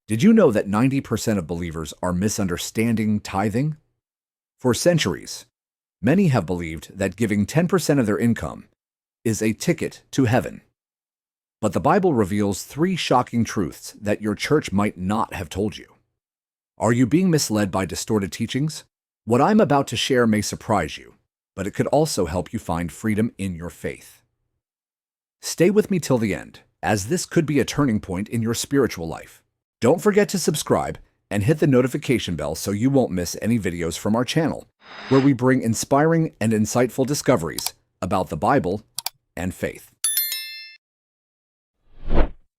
Did you know that 90% of believers are misunderstanding tithing? For centuries, many have believed that giving 10% of their income is a ticket to heaven. But the Bible reveals three shocking truths that your church might not have told you. Are you being misled by distorted teachings? What I'm about to share may surprise you, but it could also help you find freedom in your faith. Stay with me till the end, as this could be a turning point in your spiritual life. Don't forget to subscribe and hit the notification bell so you won't miss any videos from our channel, where we bring inspiring and insightful discoveries about the Bible and faith.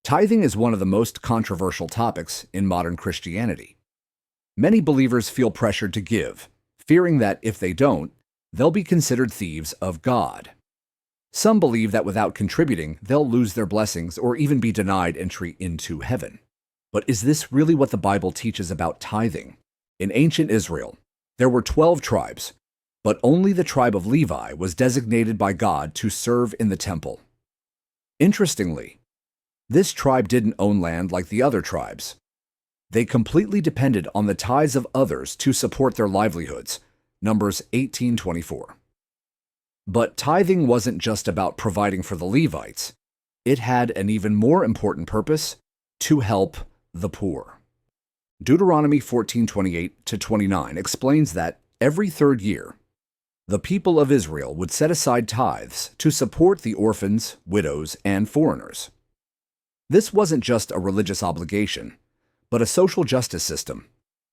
Tithing is one of the most controversial topics in modern Christianity. Many believers feel pressured to give, fearing that if they don't, they'll be considered thieves of God. Some believe that without contributing, they'll lose their blessings or even be denied entry into heaven. But is this really what the Bible teaches about tithing? In ancient Israel, there were 12 tribes, but only the tribe of Levi was designated by God to serve in the temple. Interestingly, this tribe didn't own land like the other tribes. They completely depended on the tithes of others to support their livelihoods. Numbers 18:24. But tithing wasn't just about providing for the Levites. It had an even more important purpose: to help the poor. Deuteronomy 14:28-29 explains that every third year, the people of Israel would set aside tithes to support the orphans, widows, and foreigners. This wasn't just a religious obligation, but a social justice system,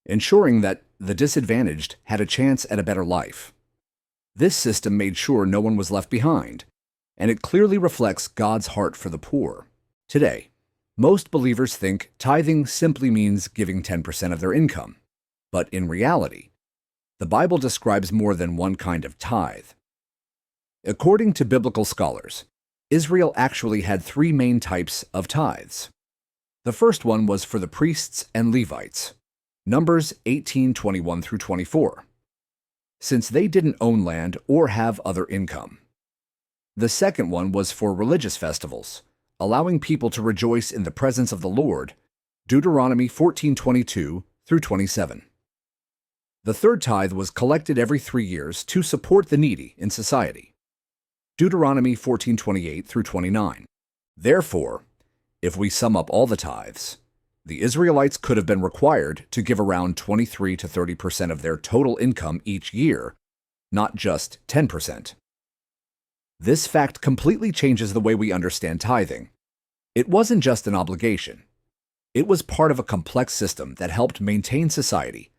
ensuring that the disadvantaged had a chance at a better life. This system made sure no one was left behind, and it clearly reflects God's heart for the poor. Today, most believers think tithing simply means giving 10% of their income, but in reality, the Bible describes more than one kind of tithe. According to biblical scholars, Israel actually had three main types of tithes. The first one was for the priests and Levites, Numbers 18:21-24, since they didn't own land or have other income. The second one was for religious festivals, allowing people to rejoice in the presence of the Lord, Deuteronomy 14:22-27. The third tithe was collected every 3 years to support the needy in society, Deuteronomy 14:28-29. Therefore, if we sum up all the tithes, the Israelites could have been required to give around 23 to 30% of their total income each year, not just 10%. This fact completely changes the way we understand tithing. It wasn't just an obligation. It was part of a complex system that helped maintain society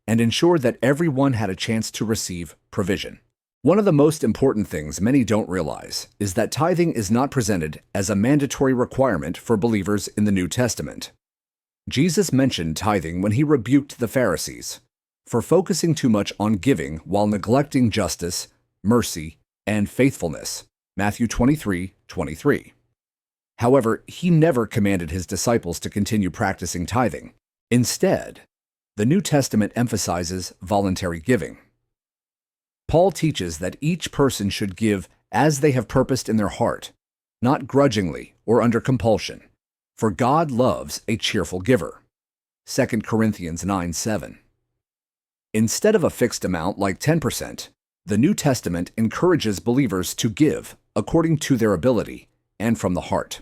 and ensure that everyone had a chance to receive provision. One of the most important things many don't realize is that tithing is not presented as a mandatory requirement for believers in the New Testament. Jesus mentioned tithing when he rebuked the Pharisees for focusing too much on giving while neglecting justice, mercy, and faithfulness, Matthew 23:23. However, he never commanded his disciples to continue practicing tithing. Instead, the New Testament emphasizes voluntary giving. Paul teaches that each person should give as they have purposed in their heart, not grudgingly or under compulsion, for God loves a cheerful giver, 2 Corinthians 9:7. Instead of a fixed amount like 10%, the New Testament encourages believers to give according to their ability and from the heart.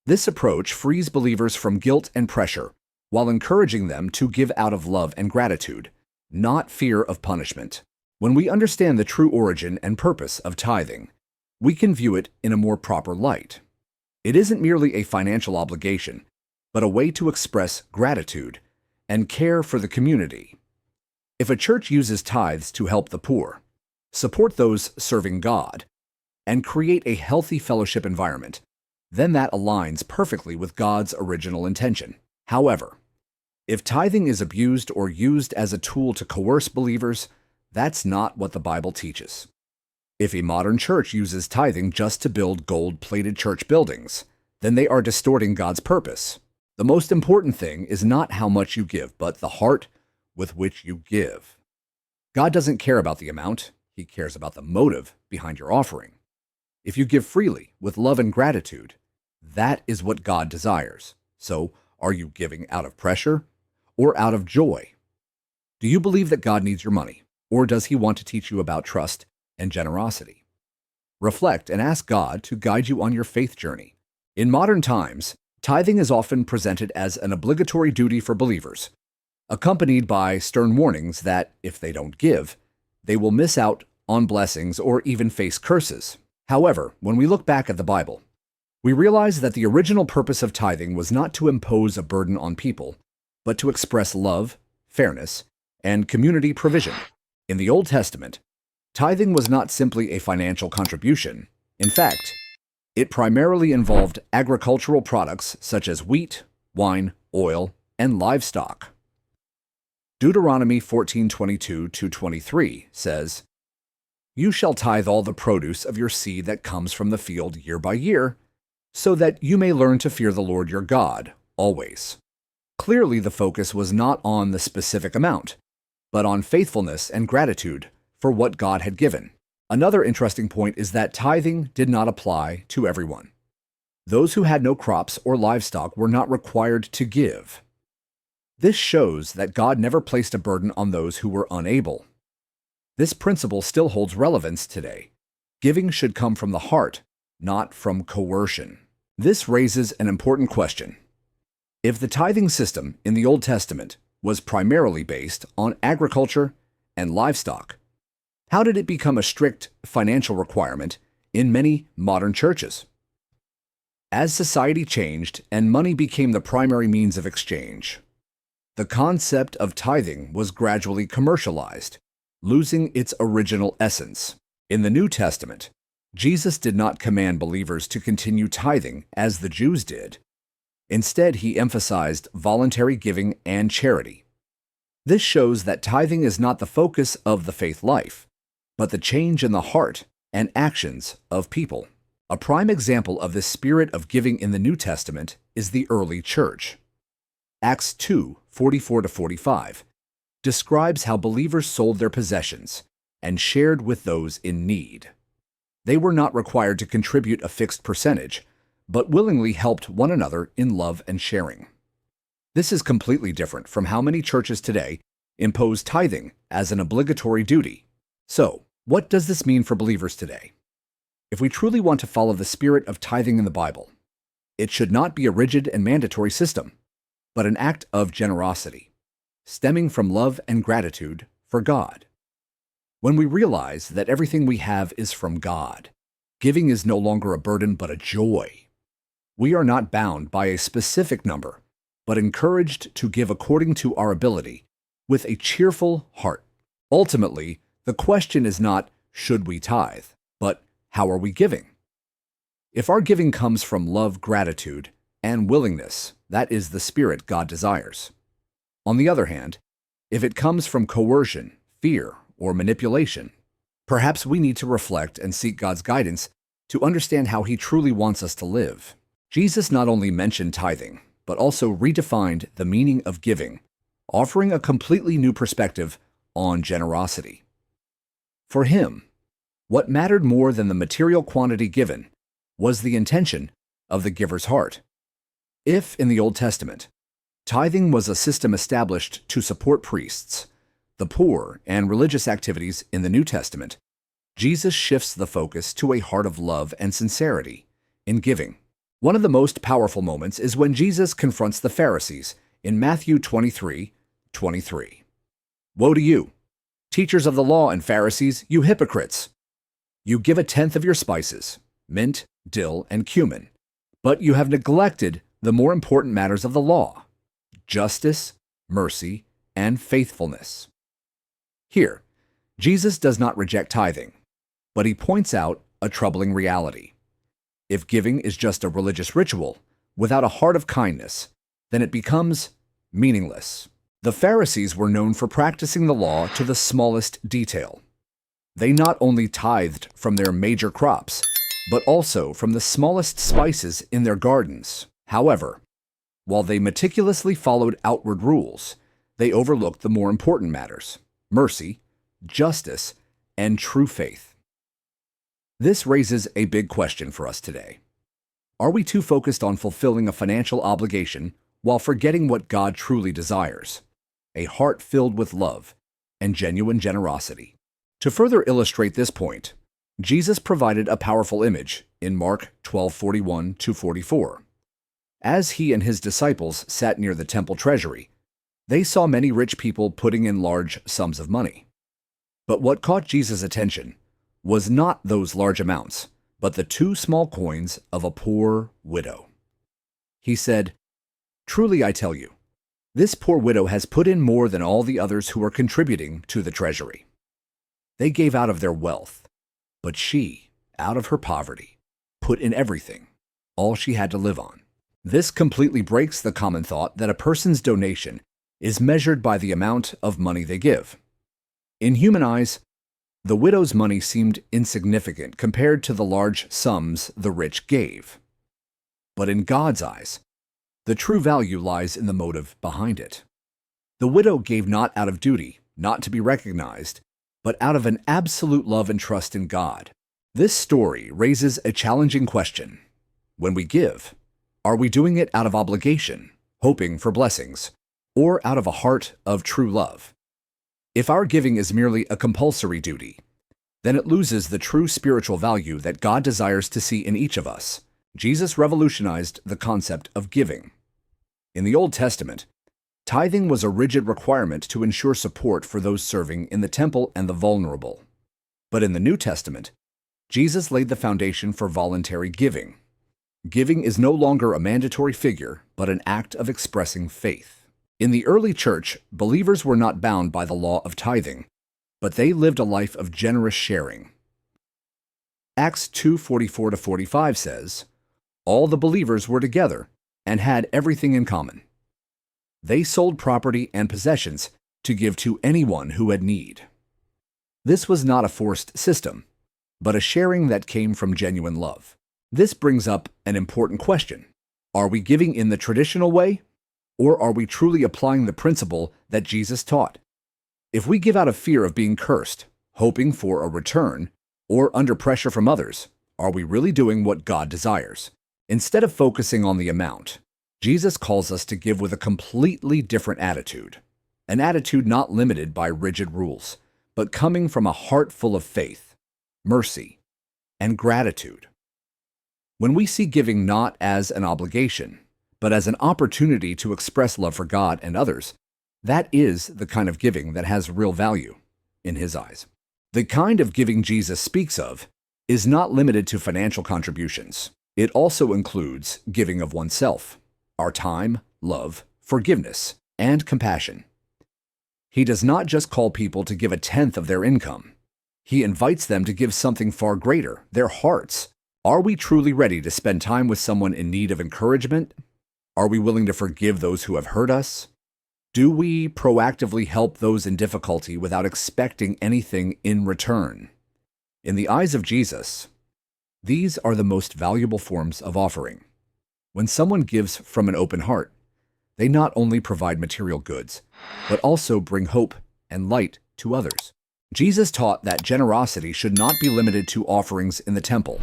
This approach frees believers from guilt and pressure while encouraging them to give out of love and gratitude, not fear of punishment. When we understand the true origin and purpose of tithing, we can view it in a more proper light. It isn't merely a financial obligation, but a way to express gratitude and care for the community. If a church uses tithes to help the poor, support those serving God, and create a healthy fellowship environment, then that aligns perfectly with God's original intention. However, if tithing is abused or used as a tool to coerce believers, that's not what the Bible teaches. If a modern church uses tithing just to build gold-plated church buildings, then they are distorting God's purpose. The most important thing is not how much you give, but the heart with which you give. God doesn't care about the amount. He cares about the motive behind your offering. If you give freely, with love and gratitude, that is what God desires. So, Are you giving out of pressure or out of joy? Do you believe that God needs your money, or does He want to teach you about trust and generosity? Reflect and ask God to guide you on your faith journey. In modern times, tithing is often presented as an obligatory duty for believers, accompanied by stern warnings that, if they don't give, they will miss out on blessings or even face curses. However, when we look back at the Bible, we realize that the original purpose of tithing was not to impose a burden on people, but to express love, fairness, and community provision. In the Old Testament, tithing was not simply a financial contribution. In fact, it primarily involved agricultural products such as wheat, wine, oil, and livestock. Deuteronomy 14:22-23 says, "You shall tithe all the produce of your seed that comes from the field year by year, so that you may learn to fear the Lord your God always." Clearly, the focus was not on the specific amount, but on faithfulness and gratitude for what God had given. Another interesting point is that tithing did not apply to everyone. Those who had no crops or livestock were not required to give. This shows that God never placed a burden on those who were unable. This principle still holds relevance today. Giving should come from the heart, not from coercion. This raises an important question. If the tithing system in the Old Testament was primarily based on agriculture and livestock, how did it become a strict financial requirement in many modern churches? As society changed and money became the primary means of exchange, the concept of tithing was gradually commercialized, losing its original essence. In the New Testament, Jesus did not command believers to continue tithing as the Jews did. Instead, He emphasized voluntary giving and charity. This shows that tithing is not the focus of the faith life, but the change in the heart and actions of people. A prime example of this spirit of giving in the New Testament is the early church. Acts 2:44-45 describes how believers sold their possessions and shared with those in need. They were not required to contribute a fixed percentage, but willingly helped one another in love and sharing. This is completely different from how many churches today impose tithing as an obligatory duty. So, what does this mean for believers today? If we truly want to follow the spirit of tithing in the Bible, it should not be a rigid and mandatory system, but an act of generosity, stemming from love and gratitude for God. When we realize that everything we have is from God, giving is no longer a burden but a joy. We are not bound by a specific number, but encouraged to give according to our ability, with a cheerful heart. Ultimately, the question is not, should we tithe, but how are we giving? If our giving comes from love, gratitude, and willingness, that is the spirit God desires. On the other hand, if it comes from coercion, fear, or manipulation, perhaps we need to reflect and seek God's guidance to understand how He truly wants us to live. Jesus not only mentioned tithing, but also redefined the meaning of giving, offering a completely new perspective on generosity. For Him, what mattered more than the material quantity given was the intention of the giver's heart. If, in the Old Testament, tithing was a system established to support priests, the poor, and religious activities in the New Testament, Jesus shifts the focus to a heart of love and sincerity in giving. One of the most powerful moments is when Jesus confronts the Pharisees in Matthew 23:23. "Woe to you, teachers of the law and Pharisees, you hypocrites! You give a tenth of your spices, mint, dill, and cumin, but you have neglected the more important matters of the law: justice, mercy, and faithfulness." Here, Jesus does not reject tithing, but He points out a troubling reality. If giving is just a religious ritual without a heart of kindness, then it becomes meaningless. The Pharisees were known for practicing the law to the smallest detail. They not only tithed from their major crops, but also from the smallest spices in their gardens. However, while they meticulously followed outward rules, they overlooked the more important matters: mercy, justice, and true faith. This raises a big question for us today. Are we too focused on fulfilling a financial obligation while forgetting what God truly desires: a heart filled with love and genuine generosity. To further illustrate this point, Jesus provided a powerful image in Mark 12:41-44. As he and his disciples sat near the temple treasury, they saw many rich people putting in large sums of money. But what caught Jesus' attention was not those large amounts, but the 2 small coins of a poor widow. He said, "Truly I tell you, this poor widow has put in more than all the others who are contributing to the treasury. They gave out of their wealth, but she, out of her poverty, put in everything, all she had to live on." This completely breaks the common thought that a person's donation is measured by the amount of money they give. In human eyes, the widow's money seemed insignificant compared to the large sums the rich gave. But in God's eyes, the true value lies in the motive behind it. The widow gave not out of duty, not to be recognized, but out of an absolute love and trust in God. This story raises a challenging question. When we give, are we doing it out of obligation, hoping for blessings, or out of a heart of true love? If our giving is merely a compulsory duty, then it loses the true spiritual value that God desires to see in each of us. Jesus revolutionized the concept of giving. In the Old Testament, tithing was a rigid requirement to ensure support for those serving in the temple and the vulnerable. But in the New Testament, Jesus laid the foundation for voluntary giving. Giving is no longer a mandatory figure, but an act of expressing faith. In the early church, believers were not bound by the law of tithing, but they lived a life of generous sharing. Acts 2:44-45 says, "All the believers were together and had everything in common. They sold property and possessions to give to anyone who had need." This was not a forced system, but a sharing that came from genuine love. This brings up an important question. Are we giving in the traditional way, or are we truly applying the principle that Jesus taught? If we give out of fear of being cursed, hoping for a return, or under pressure from others, are we really doing what God desires? Instead of focusing on the amount, Jesus calls us to give with a completely different attitude, an attitude not limited by rigid rules, but coming from a heart full of faith, mercy, and gratitude. When we see giving not as an obligation, but as an opportunity to express love for God and others, that is the kind of giving that has real value in His eyes. The kind of giving Jesus speaks of is not limited to financial contributions. It also includes giving of oneself, our time, love, forgiveness, and compassion. He does not just call people to give a tenth of their income. He invites them to give something far greater, their hearts. Are we truly ready to spend time with someone in need of encouragement? Are we willing to forgive those who have hurt us? Do we proactively help those in difficulty without expecting anything in return? In the eyes of Jesus, these are the most valuable forms of offering. When someone gives from an open heart, they not only provide material goods, but also bring hope and light to others. Jesus taught that generosity should not be limited to offerings in the temple.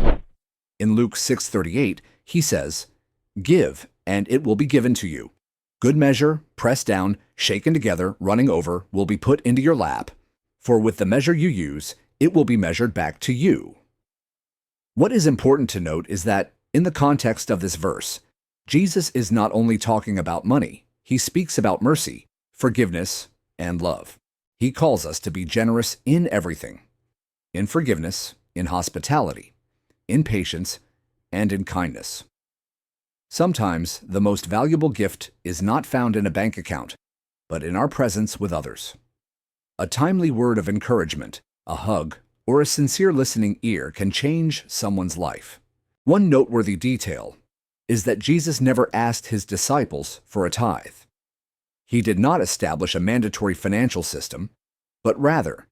In Luke 6:38, he says, "Give, and it will be given to you. Good measure, pressed down, shaken together, running over, will be put into your lap. For with the measure you use, it will be measured back to you." What is important to note is that, in the context of this verse, Jesus is not only talking about money, he speaks about mercy, forgiveness, and love. He calls us to be generous in everything: in forgiveness, in hospitality, in patience, and in kindness. Sometimes the most valuable gift is not found in a bank account, but in our presence with others. A timely word of encouragement, a hug, or a sincere listening ear can change someone's life. One noteworthy detail is that Jesus never asked his disciples for a tithe. He did not establish a mandatory financial system, but rather,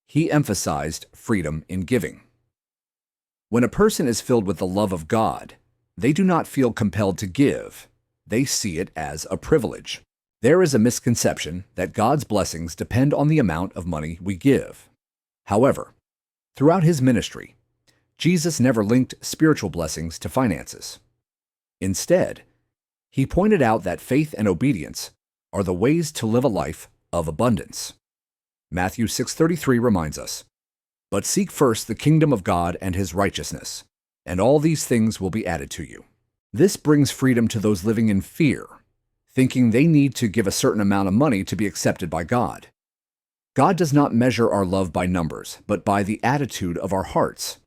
he emphasized freedom in giving. When a person is filled with the love of God, they do not feel compelled to give. They see it as a privilege. There is a misconception that God's blessings depend on the amount of money we give. However, throughout his ministry, Jesus never linked spiritual blessings to finances. Instead, He pointed out that faith and obedience are the ways to live a life of abundance. Matthew 6:33 reminds us, "But seek first the kingdom of God and his righteousness, and all these things will be added to you." This brings freedom to those living in fear, thinking they need to give a certain amount of money to be accepted by God. God does not measure our love by numbers, but by the attitude of our hearts.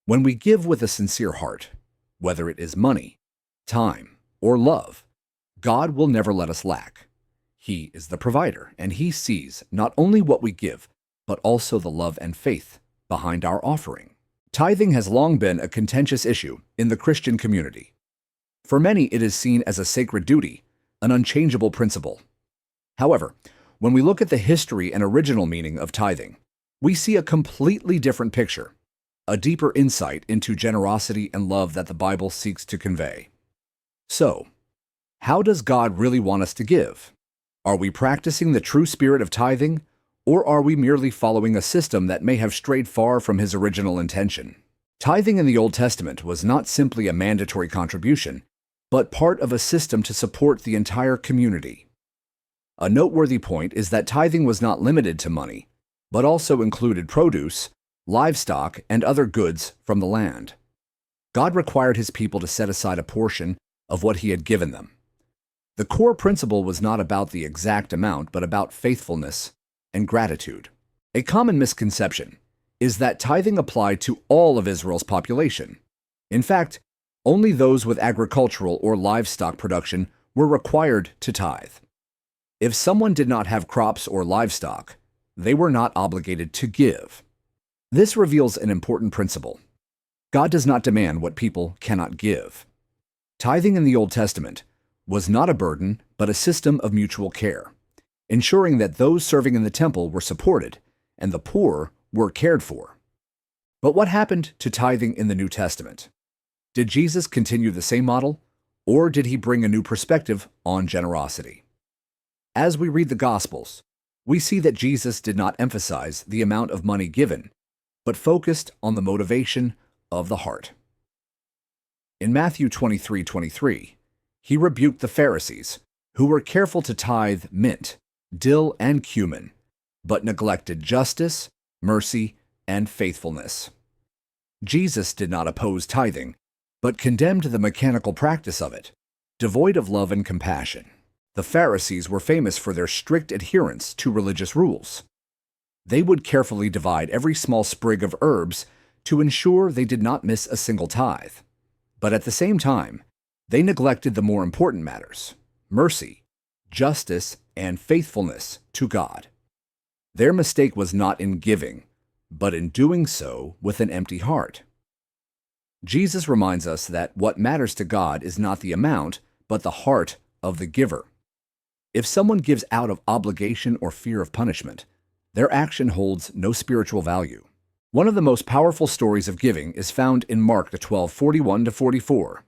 When we give with a sincere heart, whether it is money, time, or love, God will never let us lack. He is the provider, and he sees not only what we give, but also the love and faith behind our offering. Tithing has long been a contentious issue in the Christian community. For many, it is seen as a sacred duty, an unchangeable principle. However, when we look at the history and original meaning of tithing, we see a completely different picture, a deeper insight into generosity and love that the Bible seeks to convey. So, how does God really want us to give? Are we practicing the true spirit of tithing, or are we merely following a system that may have strayed far from his original intention? Tithing in the Old Testament was not simply a mandatory contribution, but part of a system to support the entire community. A noteworthy point is that tithing was not limited to money, but also included produce, livestock, and other goods from the land. God required his people to set aside a portion of what he had given them. The core principle was not about the exact amount, but about faithfulness and gratitude. A common misconception is that tithing applied to all of Israel's population. In fact, only those with agricultural or livestock production were required to tithe. If someone did not have crops or livestock, they were not obligated to give. This reveals an important principle. God does not demand what people cannot give. Tithing in the Old Testament was not a burden, but a system of mutual care, ensuring that those serving in the temple were supported and the poor were cared for. But what happened to tithing in the New Testament? Did Jesus continue the same model, or did he bring a new perspective on generosity? As we read the Gospels, we see that Jesus did not emphasize the amount of money given, but focused on the motivation of the heart. In Matthew 23:23, he rebuked the Pharisees, who were careful to tithe mint, dill, and cumin, but neglected justice, mercy, and faithfulness. Jesus did not oppose tithing, but condemned the mechanical practice of it, devoid of love and compassion. The Pharisees were famous for their strict adherence to religious rules. They would carefully divide every small sprig of herbs to ensure they did not miss a single tithe. But at the same time, they neglected the more important matters: mercy, justice, and faithfulness to God. Their mistake was not in giving, but in doing so with an empty heart. Jesus reminds us that what matters to God is not the amount, but the heart of the giver. If someone gives out of obligation or fear of punishment, their action holds no spiritual value. One of the most powerful stories of giving is found in Mark 12:41-44.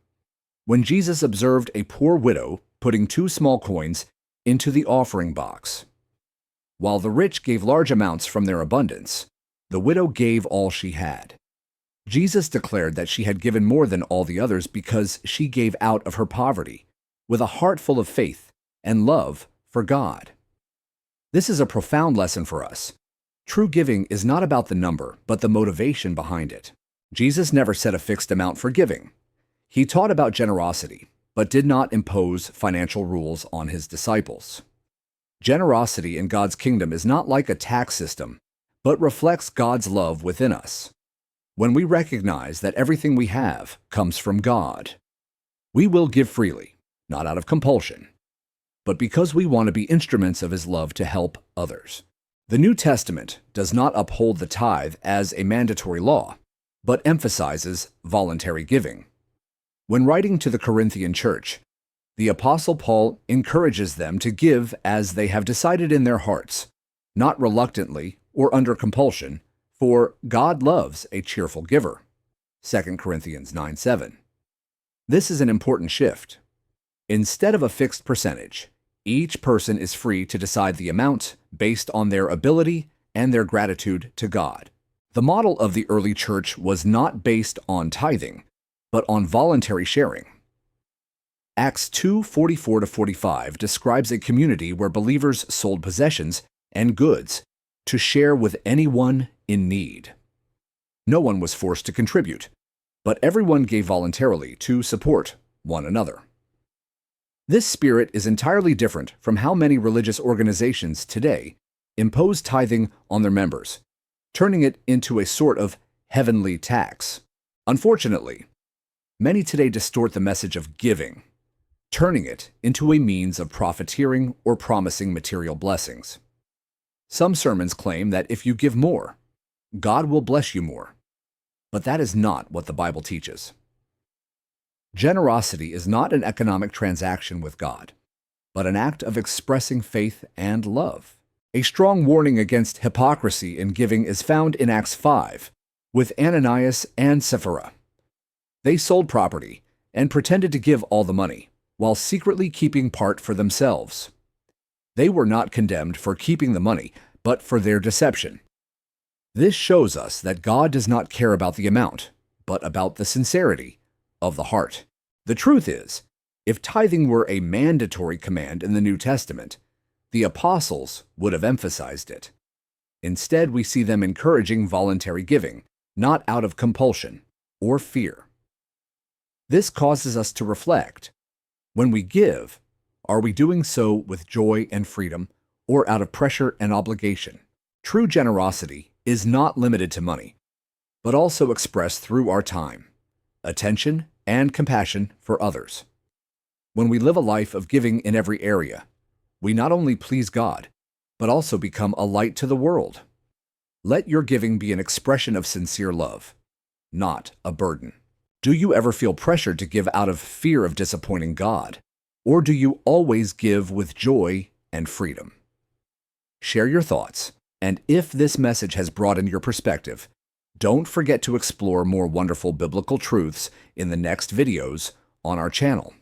When Jesus observed a poor widow putting 2 small coins into the offering box. While the rich gave large amounts from their abundance, the widow gave all she had. Jesus declared that she had given more than all the others because she gave out of her poverty, with a heart full of faith and love for God. This is a profound lesson for us. True giving is not about the number, but the motivation behind it. Jesus never set a fixed amount for giving. He taught about generosity, but did not impose financial rules on his disciples. Generosity in God's kingdom is not like a tax system, but reflects God's love within us. When we recognize that everything we have comes from God, we will give freely, not out of compulsion, but because we want to be instruments of his love to help others. The New Testament does not uphold the tithe as a mandatory law, but emphasizes voluntary giving. When writing to the Corinthian church, the Apostle Paul encourages them to give as they have decided in their hearts, not reluctantly or under compulsion, for God loves a cheerful giver. 2 Corinthians 9:7. This is an important shift. Instead of a fixed percentage, each person is free to decide the amount based on their ability and their gratitude to God. The model of the early church was not based on tithing, but on voluntary sharing. Acts 2:44-45 describes a community where believers sold possessions and goods to share with anyone in need. No one was forced to contribute, but everyone gave voluntarily to support one another. This spirit is entirely different from how many religious organizations today impose tithing on their members, turning it into a sort of heavenly tax. Unfortunately, many today distort the message of giving, turning it into a means of profiteering or promising material blessings. Some sermons claim that if you give more, God will bless you more, but that is not what the Bible teaches. Generosity is not an economic transaction with God, but an act of expressing faith and love. A strong warning against hypocrisy in giving is found in Acts 5 with Ananias and Sapphira. They sold property and pretended to give all the money, while secretly keeping part for themselves. They were not condemned for keeping the money, but for their deception. This shows us that God does not care about the amount, but about the sincerity of the heart. The truth is, if tithing were a mandatory command in the New Testament, the apostles would have emphasized it. Instead, we see them encouraging voluntary giving, not out of compulsion or fear. This causes us to reflect. When we give, are we doing so with joy and freedom, or out of pressure and obligation? True generosity is not limited to money, but also expressed through our time, attention, and compassion for others. When we live a life of giving in every area, we not only please God, but also become a light to the world. Let your giving be an expression of sincere love, not a burden. Do you ever feel pressured to give out of fear of disappointing God, or do you always give with joy and freedom? Share your thoughts, and if this message has broadened your perspective, don't forget to explore more wonderful biblical truths in the next videos on our channel.